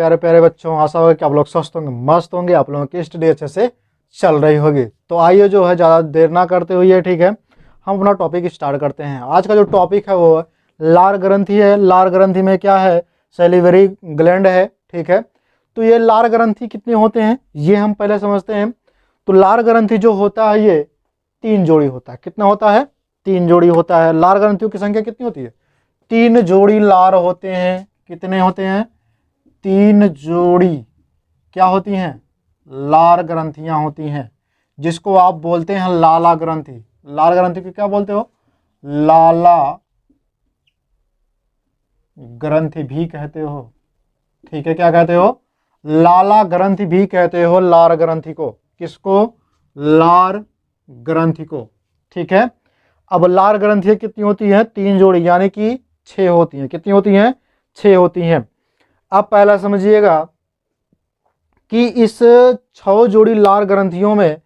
प्यारे प्यारे बच्चों, आशा होगी कि आप लोग स्वस्थ होंगे, मस्त होंगे, आप लोगों की स्टडी अच्छे से चल रही होगी। तो आइए जो है ज़्यादा देर ना करते हुए, ठीक है, हम अपना टॉपिक स्टार्ट करते हैं। आज का जो टॉपिक है वो लार ग्रंथि है। लार ग्रंथि में क्या है, सैलिवरी ग्लैंड है, ठीक है। तो ये लार ग्रंथि कितने होते हैं ये हम पहले समझते हैं। तो लार ग्रंथि जो होता है ये 3 जोड़ी होता है। कितना होता है? 3 जोड़ी होता है। लार ग्रंथियों की संख्या कितनी होती है? 3 जोड़ी लार होते हैं। कितने होते हैं? 3 जोड़ी क्या होती हैं? लार ग्रंथियां होती हैं, जिसको आप बोलते हैं लाला ग्रंथि। लार ग्रंथि को क्या बोलते हो? लाला ग्रंथि भी कहते हो, ठीक है। क्या कहते हो? लाला ग्रंथि भी कहते हो लार ग्रंथि को। किसको? लार ग्रंथि को, ठीक है। अब लार ग्रंथियां कितनी होती हैं? 3 जोड़ी, यानी कि 6 होती हैं। कितनी होती हैं? 6 होती हैं। अब पहला समझिएगा कि इस 6 जोड़ी लार ग्रंथियों में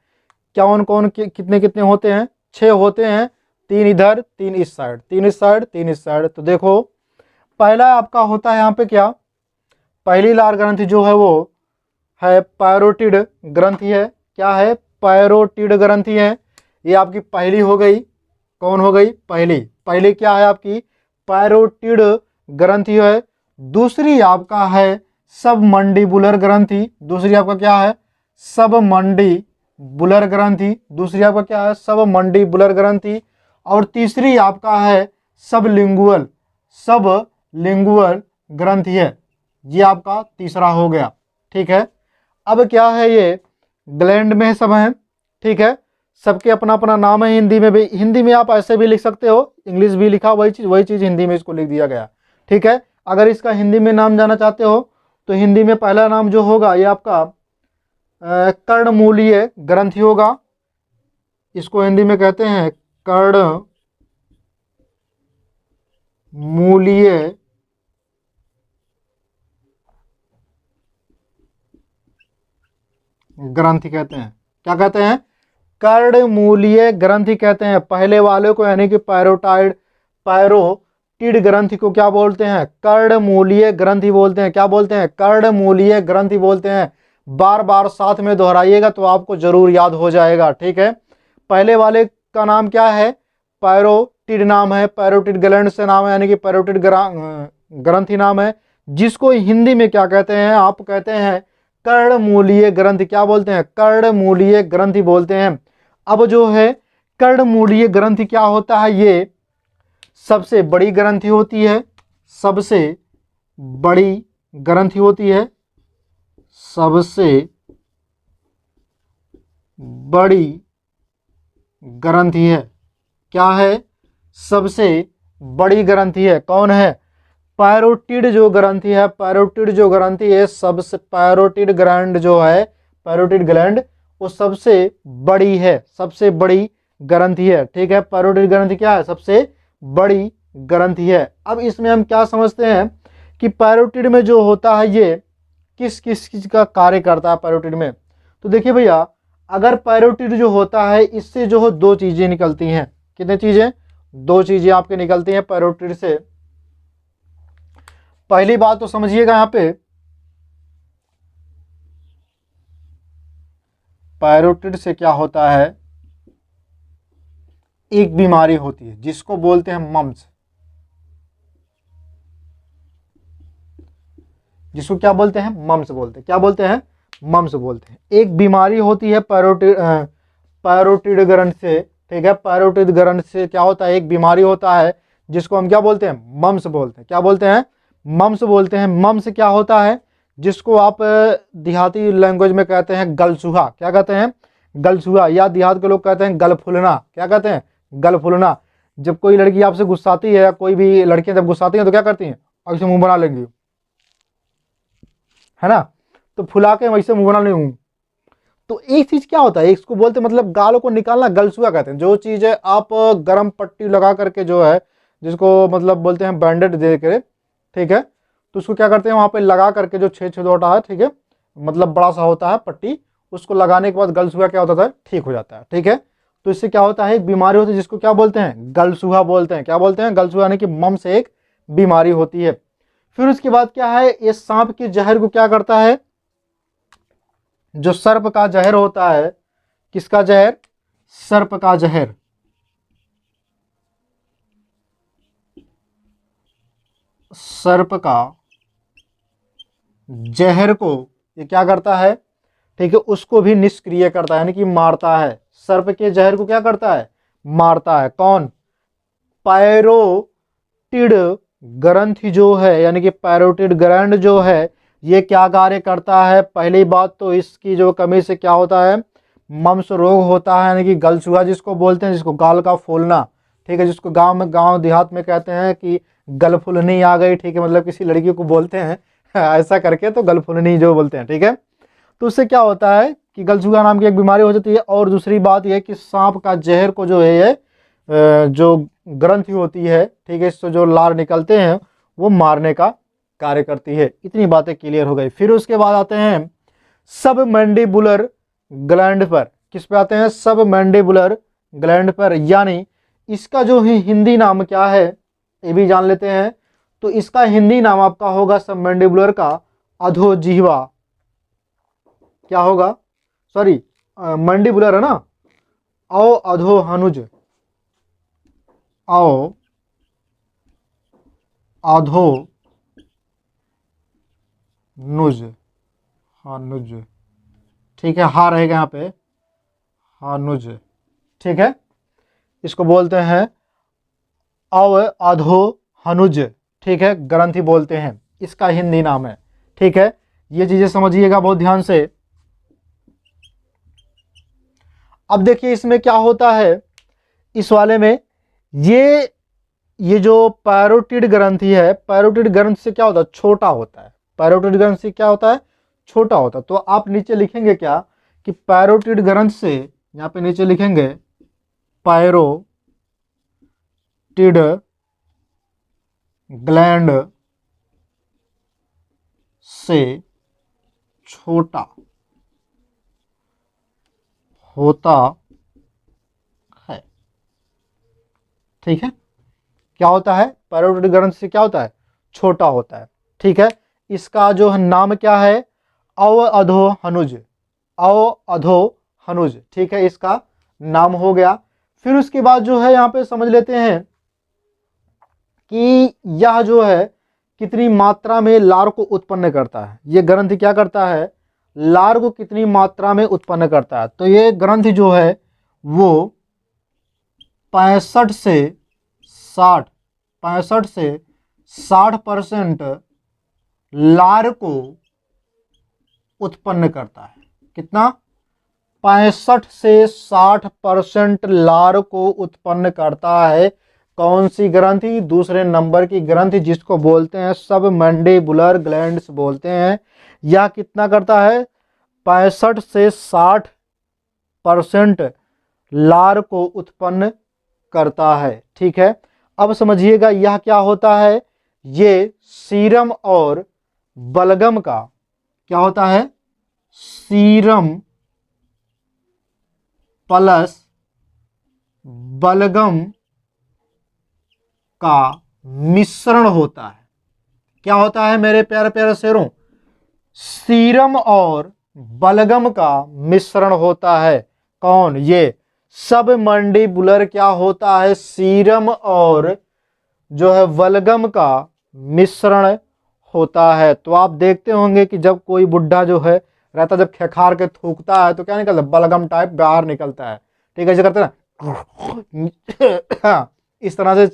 कौन कौन कितने कितने होते हैं? 6 होते हैं। 3 इधर, 3 इस साइड, 3 इस साइड, 3 इस साइड। तो देखो पहला आपका होता है यहाँ पे क्या, पहली लार ग्रंथि जो है वो है पैरोटिड ग्रंथि है। क्या है? पैरोटिड ग्रंथि है। ये आपकी पहली हो गई। कौन हो गई? पहली। पहली क्या है आपकी? पैरोटिड ग्रंथि है। दूसरी आपका है सबमंडिबुलर ग्रंथि। दूसरी आपका क्या है? सबमंडिबुलर ग्रंथि। दूसरी आपका क्या है? सबमंडिबुलर ग्रंथि। और तीसरी आपका है सबलिंगुअल, सबलिंगुअल ग्रंथि है। ये आपका तीसरा हो गया, ठीक है। अब क्या है, ये ग्लैंड में सब हैं, ठीक है। सबके अपना अपना नाम है। हिंदी में भी, हिंदी में आप ऐसे भी लिख सकते हो, इंग्लिश भी लिखा वही चीज़ हिंदी में इसको लिख दिया गया, ठीक है। अगर इसका हिंदी में नाम जाना चाहते हो तो हिंदी में पहला नाम जो होगा ये आपका कर्णमूलीय ग्रंथि होगा। इसको हिंदी में कहते हैं कर्णमूलीय ग्रंथि कहते हैं। क्या कहते हैं? कर्णमूलीय ग्रंथि कहते हैं पहले वाले को, यानी कि पैरोटिड ग्रंथि को क्या बोलते हैं? कर्णमूलीय ग्रंथि बोलते हैं। क्या बोलते हैं? कर्णमूलीय ग्रंथि बोलते हैं। बार बार साथ में दोहराइएगा तो आपको जरूर याद हो जाएगा, ठीक है। पहले वाले का नाम क्या है? पैरोटिड नाम है, पैरोटिड ग्लैंड से नाम है, यानी कि पैरोटिड ग्रंथि नाम है। जिसको हिंदी में क्या कहते हैं? आप कहते हैं कर्णमूलीय ग्रंथि। क्या बोलते हैं? कर्णमूलीय ग्रंथि बोलते हैं। अब जो है कर्णमूलीय ग्रंथि क्या होता है, ये सबसे बड़ी ग्रंथि होती है। सबसे बड़ी ग्रंथि होती है। सबसे बड़ी ग्रंथि है। क्या है? सबसे बड़ी ग्रंथि है। कौन है? पैरोटिड जो ग्रंथि है, पैरोटिड जो ग्रंथि है, सबसे पैरोटिड ग्लैंड जो है, पैरोटिड ग्लैंड वो सबसे बड़ी है, सबसे बड़ी ग्रंथि है, ठीक है। पैरोटिड ग्रंथि क्या है? सबसे बड़ी ग्रंथि है। अब इसमें हम क्या समझते हैं कि पैरोटिड में जो होता है ये किस किस चीज का कार्य करता है पैरोटिड में। तो देखिए भैया, अगर पैरोटिड जो होता है इससे जो है 2 चीजें निकलती हैं। कितनी चीजें? 2 चीजें आपके निकलती हैं पैरोटिड से। पहली बात तो समझिएगा, यहाँ पे पैरोटिड से क्या होता है, एक बीमारी होती है जिसको बोलते हैं मम्स। जिसको क्या बोलते हैं? मम्स बोलते हैं। क्या बोलते हैं? मम्स बोलते हैं। एक बीमारी होती है पैरोटिड ग्रंथ से, ठीक है। पैरोटिड ग्रंथ से क्या होता है? एक बीमारी होता है जिसको हम क्या बोलते हैं? मम्स बोलते हैं। क्या बोलते हैं? मम्स बोलते हैं। मम्स क्या होता है? जिसको आप देहाती लैंग्वेज में कहते हैं गलसूहा। क्या कहते हैं? गलसूहा। या देहात के लोग कहते हैं गल फूलना। क्या कहते हैं? गल फूलना। जब कोई लड़की आपसे गुस्साती है, या कोई भी लड़कियां जब गुस्साती हैं तो क्या करती हैं? ऐसे मुंह बना लेंगी, है ना। तो फुला के वैसे मुंह बना लेंगी। तो एक चीज क्या होता है, इसको बोलते मतलब गालों को निकालना, गलसुआ कहते हैं। जो चीज है आप गर्म पट्टी लगा करके जो है, जिसको मतलब बोलते हैं बैंडेड दे के, ठीक है। तो उसको क्या करते हैं, वहां पे लगा करके जो छेद होता है, ठीक है, मतलब बड़ा सा होता है पट्टी, उसको लगाने के बाद गलसुआ क्या होता है? ठीक हो जाता है, ठीक है। तो इससे क्या होता है? एक बीमारी होती है जिसको क्या बोलते हैं? गलसुआ बोलते हैं। क्या बोलते हैं? गलसुआ, यानी कि मम्स एक बीमारी होती है। फिर उसके बाद क्या है, ये सांप के जहर को क्या करता है, जो सर्प का जहर होता है, किसका जहर, सर्प का जहर, सर्प का जहर को ये क्या करता है, ठीक है, उसको भी निष्क्रिय करता है, यानी कि मारता है। सर्प के जहर को क्या करता है, मारता है। कौन, पैरोटिड ग्रंथि जो है, यानी कि पैरोटिड ग्रंथ जो है, ये क्या कार्य करता है। पहली बात तो इसकी जो कमी से क्या होता है, मम्स रोग होता है, यानी कि गलछुआ जिसको बोलते हैं, जिसको गाल का फूलना, ठीक है, जिसको गांव देहात में कहते हैं कि गलफुलनी आ गई, ठीक है, मतलब किसी लड़की को बोलते हैं ऐसा करके, तो गलफुलनी जो बोलते हैं, ठीक है। तो उससे क्या होता है कि गलछुआ नाम की एक बीमारी हो जाती है। और दूसरी बात यह कि सांप का जहर को जो है ये जो ग्रंथि होती है, ठीक है, इससे जो लार निकलते हैं वो मारने का कार्य करती है। इतनी बातें क्लियर हो गई। फिर उसके बाद आते हैं सब मैंडिबुलर ग्लैंड पर। किस पे आते हैं, सब मैंडिबुलर ग्लैंड पर, यानी इसका जो हिंदी नाम क्या है ये भी जान लेते हैं। तो इसका हिंदी नाम आपका होगा सब मैंडिबुलर का अधोजिह्वा। क्या होगा, सॉरी मैंडिबुलर है ना, औ अधोहनुज, औ अधोनुज, हनुज, ठीक है, हा रहेगा यहाँ पे, हनुज, ठीक है, इसको बोलते हैं अव अधो हनुज, ठीक है, ग्रंथि बोलते हैं, इसका हिंदी नाम है, ठीक है। ये चीजें समझिएगा बहुत ध्यान से। अब देखिए इसमें क्या होता है, इस वाले में ये जो पैरोटिड ग्रंथि है, पैरोटिड ग्रंथ से क्या होता है, छोटा होता है। पैरोटिड ग्रंथ से क्या होता है, छोटा होता है। तो आप नीचे लिखेंगे क्या कि पैरोटिड ग्रंथ से, यहाँ पे नीचे लिखेंगे पैरोटिड ग्लैंड से छोटा होता है, ठीक है। क्या होता है, पैरोटिड ग्रंथ से क्या होता है, छोटा होता है, ठीक है। इसका जो नाम क्या है, अव अधो हनुज, अव अधो हनुज, ठीक है, इसका नाम हो गया। फिर उसके बाद जो है यहाँ पे समझ लेते हैं कि यह जो है कितनी मात्रा में लार को उत्पन्न करता है। ये ग्रंथि क्या करता है, लार को कितनी मात्रा में उत्पन्न करता है। तो ये ग्रंथि जो है वो 65 से 60% लार को उत्पन्न करता है। कितना, 65 से 60% लार को उत्पन्न करता है। कौन सी ग्रंथि, दूसरे नंबर की ग्रंथि, जिसको बोलते हैं सब मैंडिबुलर ग्लैंड्स बोलते हैं। यह कितना करता है, 65 से 60% लार को उत्पन्न करता है, ठीक है। अब समझिएगा यह क्या होता है, ये सीरम और बलगम का क्या होता है, सीरम प्लस बलगम का मिश्रण होता है। क्या होता है मेरे प्यारे प्यारे शेरों, सीरम और बलगम का मिश्रण होता है। कौन, ये सब मैंडिबुलर क्या होता है, सीरम और जो है बलगम का मिश्रण होता है। तो आप देखते होंगे कि जब कोई बुढ़ा जो है रहता, जब खेखार के थूकता है तो क्या निकलता है, बलगम टाइप बाहर निकलता है, ठीक है, ऐसे करते ना इस तरह से,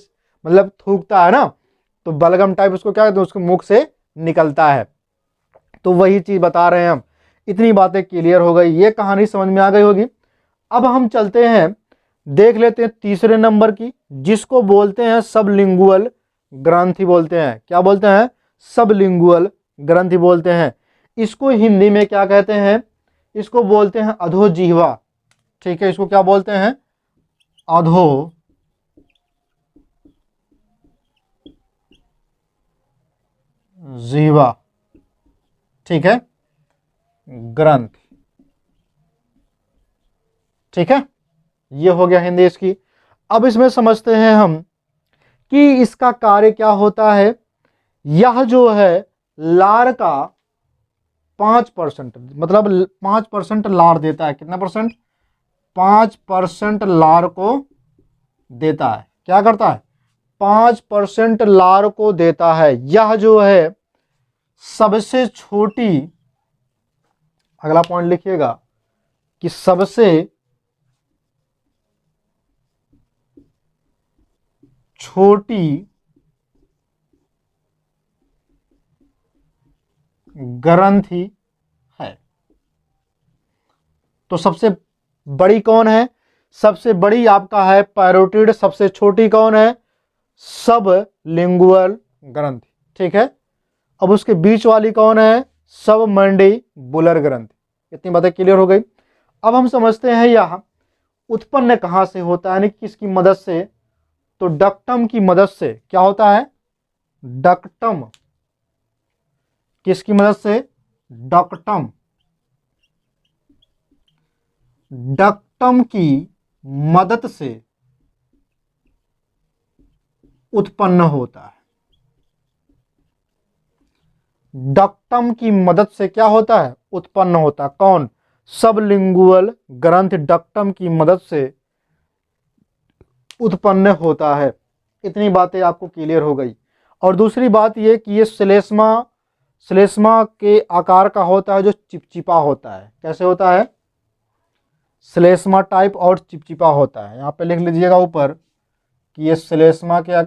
मतलब थूकता है ना, तो बलगम टाइप उसको क्या कहते हैं, उसके मुख से निकलता है। तो वही चीज बता रहे हैं हम। इतनी बातें क्लियर हो गई, ये कहानी समझ में आ गई होगी। अब हम चलते हैं, देख लेते हैं तीसरे नंबर की, जिसको बोलते हैं सबलिंगुअल ग्रंथि बोलते हैं। क्या बोलते हैं, सबलिंगुअल ग्रंथि बोलते हैं। इसको हिंदी में क्या कहते हैं, इसको बोलते हैं अधोजिह्वा, ठीक है, इसको क्या बोलते हैं, अधोजिह्वा, ठीक है, ग्रंथ, ठीक है। ये हो गया हिंदी इसकी। अब इसमें समझते हैं हम कि इसका कार्य क्या होता है। यह जो है लार का 5%, मतलब 5% लार देता है। कितना परसेंट? 5% लार को देता है। क्या करता है? 5% लार को देता है। यह जो है सबसे छोटी, अगला पॉइंट लिखिएगा कि सबसे छोटी ग्रंथि है। तो सबसे बड़ी कौन है? सबसे बड़ी आपका है पैरोटिड। सबसे छोटी कौन है? सब लिंगुअल ग्रंथि। ठीक है। अब उसके बीच वाली कौन है? सब मैंडिबुलर ग्रंथि। इतनी बातें क्लियर हो गई। अब हम समझते हैं यह उत्पन्न कहां से होता है, यानी किसकी मदद से? तो डक्टम की मदद से। क्या होता है? डक्टम। किसकी मदद से? डक्टम। डक्टम की मदद से उत्पन्न होता है। डक्टम की मदद से क्या होता है? उत्पन्न होता है। कौन? सबलिंगुअल ग्रंथि डक्टम की मदद से उत्पन्न होता है। इतनी बातें आपको क्लियर हो गई। और दूसरी बात यह कि ये श्लेष्मा के आकार का होता है, जो चिपचिपा होता है। कैसे होता है? श्लेष्मा टाइप और चिपचिपा होता है। यहाँ पे लिख लीजिएगा ऊपर कि ये श्लेष्मा के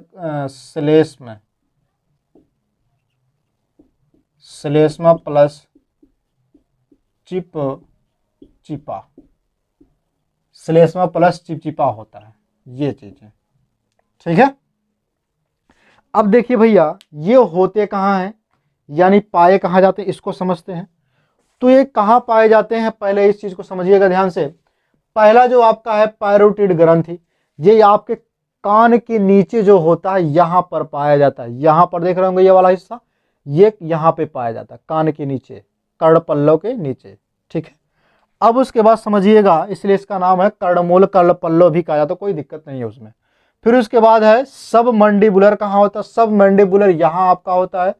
श्लेष्मा प्लस चिपचिपा, श्लेष्मा प्लस चिपचिपा होता है। ये चीज है। ठीक है। अब देखिए भैया, ये होते कहाँ हैं, यानी पाए कहाँ जाते हैं, इसको समझते हैं। तो ये कहाँ पाए जाते हैं, पहले इस चीज को समझिएगा ध्यान से। पहला जो आपका है पैरोटिड ग्रंथि, ये आपके कान के नीचे जो होता है यहां पर पाया जाता है। यहां पर देख रहे होंगे ये वाला हिस्सा, ये यहां पे पाया जाता है, कान के नीचे, कर्णपल्लव के नीचे। ठीक है। अब उसके बाद समझिएगा, इसलिए इसका नाम है कर्णमूल, कर्णपल्लव भी कहा जाता है, कोई दिक्कत नहीं है उसमें। फिर उसके बाद है सब मैंडिबुलर। कहाँ होता है? सब मैंडिबुलर यहां आपका होता है।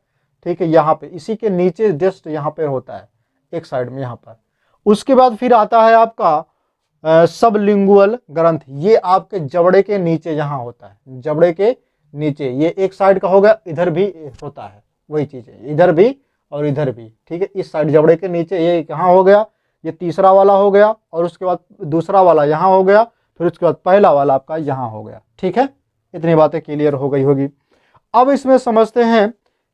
ठीक है, यहाँ पे, इसी के नीचे जस्ट यहाँ पे होता है, एक साइड में यहाँ पर। उसके बाद फिर आता है आपका सबलिंगुअल ग्रंथ। ये आपके जबड़े के नीचे यहाँ होता है, जबड़े के नीचे। ये एक साइड का हो गया, इधर भी होता है, वही चीज है, इधर भी और इधर भी। ठीक है, इस साइड जबड़े के नीचे, ये कहाँ हो गया? ये तीसरा वाला हो गया, और उसके बाद दूसरा वाला यहाँ हो गया, फिर उसके बाद पहला वाला आपका यहाँ हो गया। ठीक है, इतनी बातें क्लियर हो गई होगी। अब इसमें समझते हैं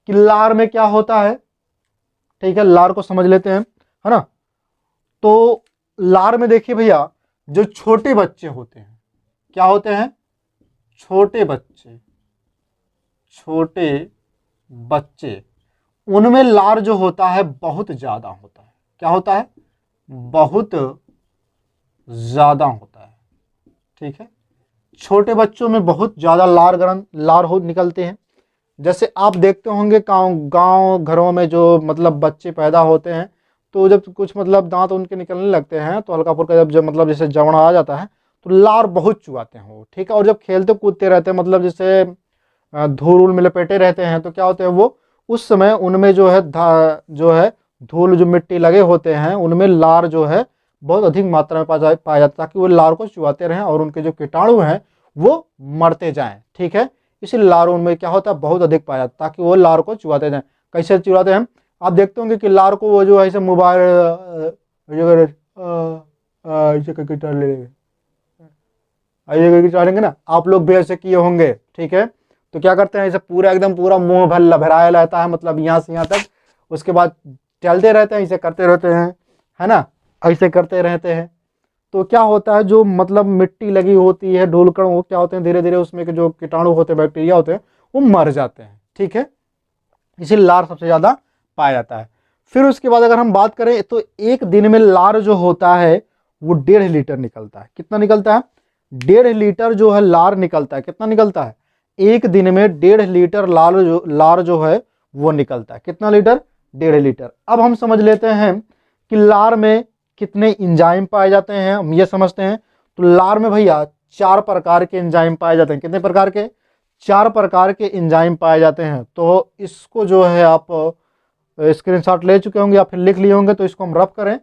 कि लार में क्या होता है। ठीक है, लार को समझ लेते हैं, है ना। तो लार में देखिए भैया, जो छोटे बच्चे होते हैं, क्या होते हैं? छोटे बच्चे, छोटे बच्चे, उनमें लार जो होता है बहुत ज्यादा होता है। क्या होता है? बहुत ज्यादा होता है। ठीक है, छोटे बच्चों में बहुत ज्यादा लार हो निकलते हैं। जैसे आप देखते होंगे गांव घरों में जो मतलब बच्चे पैदा होते हैं, तो जब कुछ मतलब दांत उनके निकलने लगते हैं, तो हल्का फुल्का जब मतलब जैसे जवना आ जाता है, तो लार बहुत चुआते हैं वो। ठीक है, और जब खेलते कूदते रहते हैं, मतलब जैसे धूल में लपेटे रहते हैं, तो क्या होते हैं वो, उस समय उनमें जो है धूल, जो मिट्टी लगे होते हैं, उनमें लार जो है बहुत अधिक मात्रा में पाया जाता है, ताकि वो लार को चुआते रहें और उनके जो कीटाणु हैं वो मरते जाएं। ठीक है, इसलिए लार उनमें क्या होता है, बहुत अधिक पाया जाता है, ताकि वो लार को चुआते जाएं। कैसे चुराते हैं? आप देखते होंगे कि लार को वो जो है ऐसे मोबाइल ऐसे करके चढ़ेंगे ना, आप लोग भी ऐसे किए होंगे। ठीक है, तो क्या करते हैं, ऐसे पूरा एकदम पूरा मुंह भर लभराया रहता है, मतलब यहाँ से यहाँ तक। उसके बाद चलते रहते हैं, ऐसे करते रहते हैं, है ना, ऐसे करते रहते हैं। तो क्या होता है, जो मतलब मिट्टी लगी होती है, धूलकण, वो क्या होते हैं, धीरे धीरे उसमें के जो कीटाणु होते हैं, बैक्टीरिया होते हैं, वो मर जाते हैं। ठीक है, इसीलिए लार सबसे ज्यादा पाया जाता है। फिर उसके बाद अगर हम बात करें, तो एक दिन में लार जो होता है वो 1.5 लीटर निकलता है। कितना निकलता है? 1.5 लीटर जो है लार निकलता है। कितना निकलता है? एक दिन में 1.5 लीटर लार जो है वो निकलता है। कितना लीटर? 1.5 लीटर। अब हम समझ लेते हैं कि लार में कितने इंजाइम पाए जाते हैं, हम ये समझते हैं। तो लार में भैया 4 प्रकार के इंजाइम पाए जाते हैं। कितने प्रकार के? 4 प्रकार के एंजाइम पाए जाते हैं। तो इसको जो है आप स्क्रीनशॉट ले चुके होंगे या फिर लिख लिए होंगे, तो इसको हम रफ करें,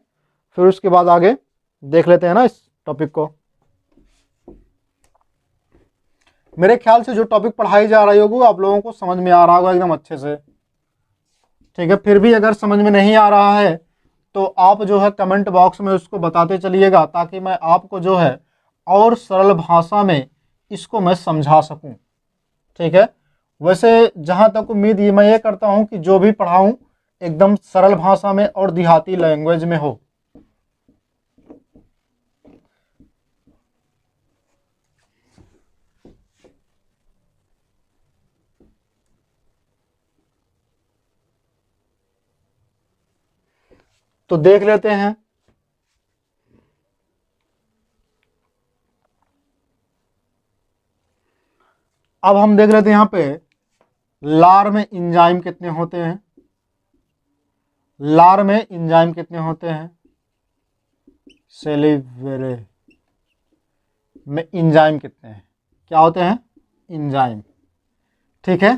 फिर उसके बाद आगे देख लेते हैं ना इस टॉपिक को। मेरे ख्याल से जो टॉपिक पढ़ाई जा रही होगी आप लोगों को समझ में आ रहा होगा एकदम अच्छे से, ठीक है। फिर भी अगर समझ में नहीं आ रहा है तो आप जो है कमेंट बॉक्स में उसको बताते चलिएगा, ताकि मैं आपको जो है और सरल भाषा में इसको मैं समझा सकूं, ठीक है। वैसे जहां तक उम्मीद मैं ये करता हूं कि जो भी पढ़ाऊं एकदम सरल भाषा में और देहाती लैंग्वेज में हो। तो देख लेते हैं। अब हम देख लेते हैं यहाँ पे लार में एंजाइम कितने होते हैं। लार में एंजाइम कितने होते हैं, सेलिवेरे में एंजाइम कितने हैं, क्या होते हैं, एंजाइम, ठीक है।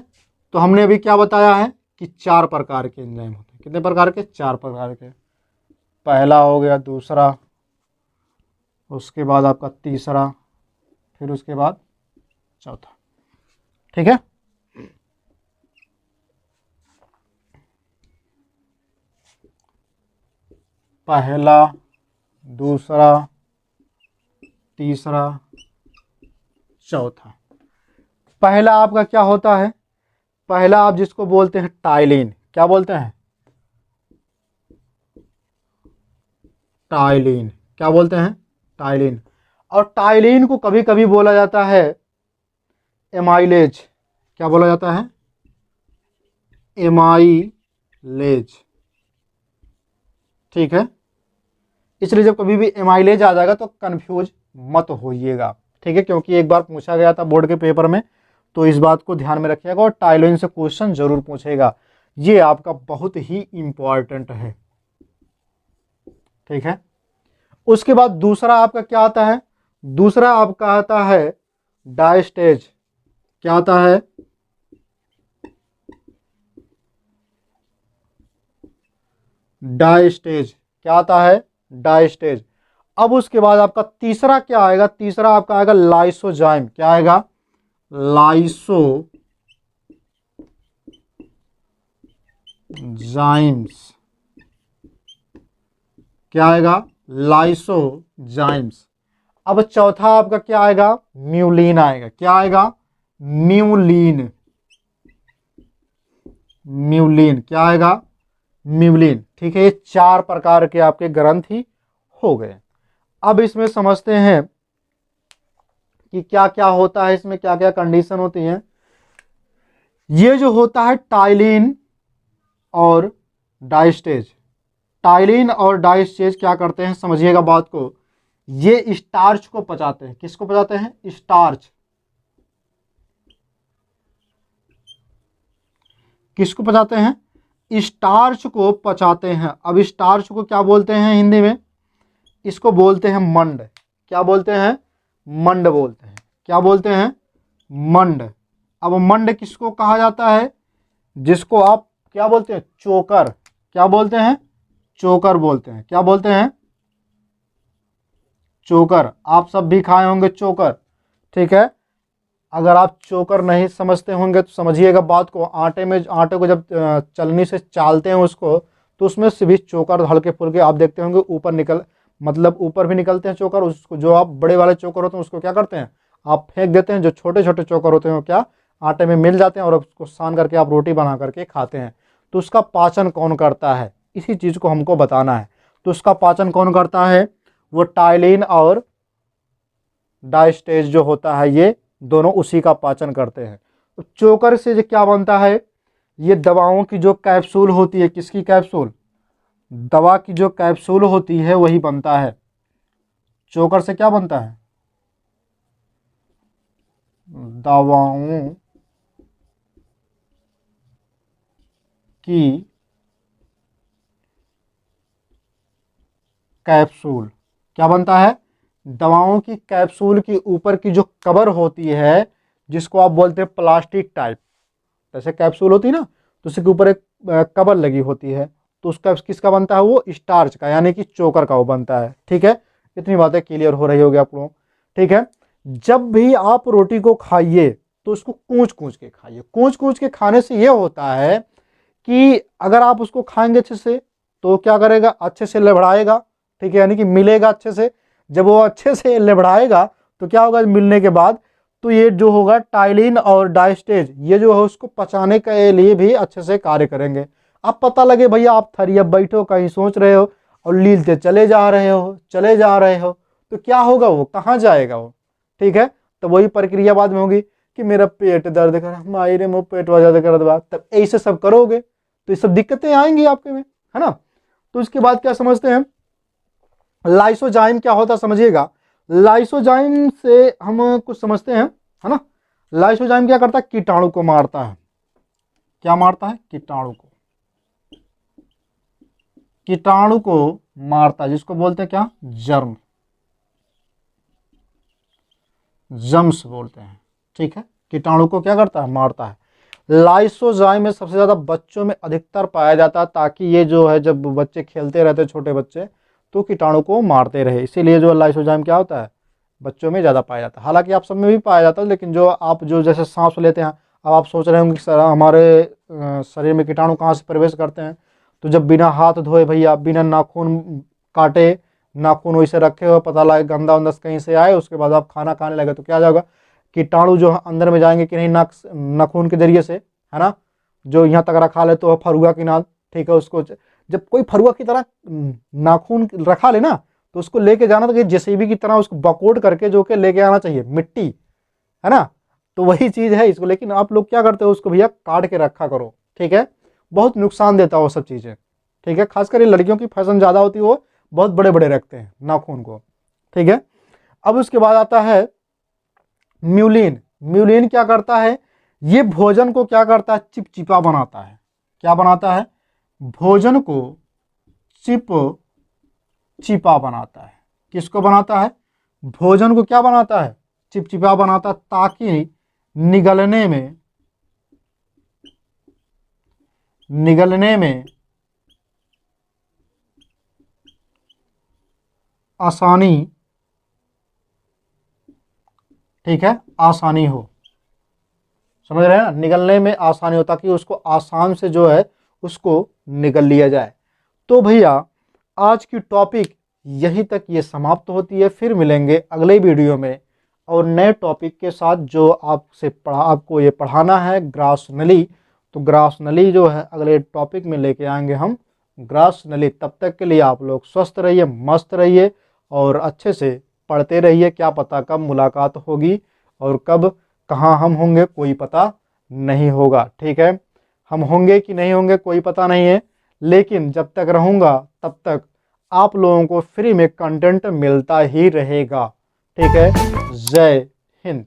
तो हमने अभी क्या बताया है कि 4 प्रकार के एंजाइम होते हैं। कितने प्रकार के, 4 प्रकार के। पहला हो गया, दूसरा, उसके बाद आपका तीसरा, फिर उसके बाद चौथा, ठीक है। पहला, दूसरा, तीसरा, चौथा। पहला आपका क्या होता है, पहला आप जिसको बोलते हैं टाइलिन, क्या बोलते हैं, टाइलिन, क्या बोलते हैं, टाइलिन। और टाइलिन को कभी कभी बोला जाता है एमाइलेज, क्या बोला जाता है, एमाइलेज, ठीक है। इसलिए जब कभी भी एमाइलेज आ जाएगा तो कंफ्यूज मत होइएगा, ठीक है, क्योंकि एक बार पूछा गया था बोर्ड के पेपर में, तो इस बात को ध्यान में रखिएगा। और टाइलिन से क्वेश्चन जरूर पूछेगा, ये आपका बहुत ही इंपॉर्टेंट है, ठीक है। उसके बाद दूसरा आपका क्या आता है, दूसरा आपका आता है डायस्टेज, क्या आता है, डायस्टेज, क्या आता है, डायस्टेज। अब उसके बाद आपका तीसरा क्या आएगा, तीसरा आपका आएगा लाइसोजाइम, क्या आएगा, लाइसोजाइम्स, क्या आएगा, लाइसोजाइम्स। अब चौथा आपका क्या आएगा, म्यूलिन आएगा, क्या आएगा, म्यूलिन, म्यूलिन, क्या आएगा, म्यूलिन, ठीक है। ये 4 प्रकार के आपके ग्रंथि हो गए। अब इसमें समझते हैं कि क्या क्या होता है, इसमें क्या क्या कंडीशन होती हैं। ये जो होता है टाइलिन और डायस्टेज, टाइलिन और डायस्टेज क्या करते हैं, समझिएगा बात को, ये स्टार्च को पचाते हैं। किसको पचाते हैं, स्टार्च, किसको पचाते हैं, स्टार्च को पचाते हैं। अब स्टार्च को क्या बोलते हैं हिंदी में, इसको बोलते हैं मंड, क्या बोलते हैं, मंड बोलते हैं, क्या बोलते हैं, मंड। अब मंड किसको कहा जाता है, जिसको आप क्या बोलते हैं, चोकर, क्या बोलते हैं, चोकर बोलते हैं, क्या बोलते हैं, चोकर। आप सब भी खाए होंगे चोकर, ठीक है। अगर आप चोकर नहीं समझते होंगे तो समझिएगा बात को, आटे में, आटे को जब चलनी से चालते हैं उसको, तो उसमें से भी चोकर हल्के फुल्के आप देखते होंगे ऊपर निकल, मतलब ऊपर भी निकलते हैं चोकर। उसको जो आप बड़े वाले चोकर होते हैं उसको क्या करते हैं, आप फेंक देते हैं। जो छोटे छोटे चोकर होते हैं वो क्या आटे में मिल जाते हैं और उसको सान करके आप रोटी बना करके खाते हैं। तो उसका पाचन कौन करता है, इसी चीज़ को हमको बताना है। तो उसका पाचन कौन करता है, वो टाइलिन और डायस्टेज जो होता है, ये दोनों उसी का पाचन करते हैं। तो चोकर से जो क्या बनता है, ये दवाओं की जो कैप्सूल होती है, किसकी कैप्सूल, दवा की जो कैप्सूल होती है वही बनता है। चोकर से क्या बनता है, दवाओं की कैप्सूल, क्या बनता है, दवाओं की कैप्सूल की ऊपर की जो कवर होती है, जिसको आप बोलते हैं प्लास्टिक टाइप। जैसे कैप्सूल होती है ना, तो उसके ऊपर एक कवर लगी होती है, तो उसका किसका बनता है, वो स्टार्च का यानी कि चोकर का वो बनता है। ठीक है, इतनी बातें क्लियर हो रही होगी आप लोगों। ठीक है, जब भी आप रोटी को खाइए तो उसको कूच कूच के खाइए। कूच कूच के खाने से ये होता है कि अगर आप उसको खाएंगे अच्छे से तो क्या करेगा, अच्छे से लबड़ाएगा। ठीक है, यानी कि मिलेगा अच्छे से। जब वो अच्छे से लबड़ाएगा तो क्या होगा, मिलने के बाद तो ये जो होगा टाइलिन और डायस्टेज, ये जो है उसको पचाने के लिए भी अच्छे से कार्य करेंगे। अब पता लगे भैया आप थरिया बैठो कहीं सोच रहे हो और लीलते चले जा रहे हो, चले जा रहे हो, तो क्या होगा, वो कहाँ जाएगा वो। ठीक है, तो वही प्रक्रिया बाद में होगी कि मेरा पेट दर्द कर, मायरे मुँह पेट दर्द कर दबा, तब ऐसे सब करोगे तो ये सब दिक्कतें आएंगी आपके में, है ना। तो इसके बाद क्या समझते हैं, लाइसोजाइम क्या होता है समझिएगा। लाइसोजाइम से हम कुछ समझते हैं, है ना। लाइसोजाइम क्या करता है, कीटाणु को मारता है। क्या मारता है, कीटाणु को, कीटाणु को मारता है, जिसको बोलते हैं क्या, जर्म, जम्स बोलते हैं। ठीक है, कीटाणु को क्या करता है, मारता है। लाइसोजाइम में सबसे ज्यादा बच्चों में अधिकतर पाया जाता है, ताकि ये जो है जब बच्चे खेलते रहते हैं छोटे बच्चे तो कीटाणु को मारते रहे, इसीलिए जो लाइसोजाइम क्या होता है, बच्चों में ज़्यादा पाया जाता है। हालांकि आप सब में भी पाया जाता है, लेकिन जो आप जो जैसे सांस लेते हैं, अब आप सोच रहे होंगे कि सर हमारे शरीर में कीटाणु कहाँ से प्रवेश करते हैं, तो जब बिना हाथ धोए भैया, बिना नाखून काटे, नाखून वैसे रखे हो, पता लगे गंदा उंदा कहीं से आए, उसके बाद आप खाना खाने लगे तो क्या जाएगा, कीटाणु जो अंदर में जाएंगे कि नहीं, नाखून के जरिए से, है ना। जो यहाँ तक रखा ले तो फरुआ की नाद, ठीक है, उसको जब कोई फरुआ की तरह नाखून रखा ले ना, तो उसको लेके जाना तो जेसीबी की तरह उसको बकोट करके जो के लेके आना चाहिए, मिट्टी, है ना। तो वही चीज़ है इसको, लेकिन आप लोग क्या करते हो, उसको भैया काट के रखा करो। ठीक है, बहुत नुकसान देता है वो सब चीज़ें। ठीक है, खासकर ये लड़कियों की फैशन ज़्यादा होती है, वो बहुत बड़े बड़े रखते हैं नाखून को। ठीक है, अब उसके बाद आता है म्यूलिन। म्यूलिन क्या करता है, ये भोजन को क्या करता है, चिपचिपा बनाता है। क्या बनाता है, भोजन को चिपचिपा बनाता है। किसको बनाता है, भोजन को क्या बनाता है, चिपचिपा बनाता है, ताकि निगलने में आसानी, ठीक है, आसानी हो। समझ रहे हैं ना, निगलने में आसानी हो, ताकि उसको आसान से जो है उसको निगल लिया जाए। तो भैया आज की टॉपिक यहीं तक ये समाप्त होती है, फिर मिलेंगे अगले वीडियो में और नए टॉपिक के साथ, जो आपको ये पढ़ाना है ग्रास नली। तो ग्रास नली जो है अगले टॉपिक में लेके आएंगे हम, ग्रास नली। तब तक के लिए आप लोग स्वस्थ रहिए, मस्त रहिए और अच्छे से पढ़ते रहिए। क्या पता कब मुलाकात होगी और कब कहाँ हम होंगे, कोई पता नहीं होगा। ठीक है, हम होंगे कि नहीं होंगे कोई पता नहीं है, लेकिन जब तक रहूँगा तब तक आप लोगों को फ्री में कंटेंट मिलता ही रहेगा। ठीक है, जय हिंद।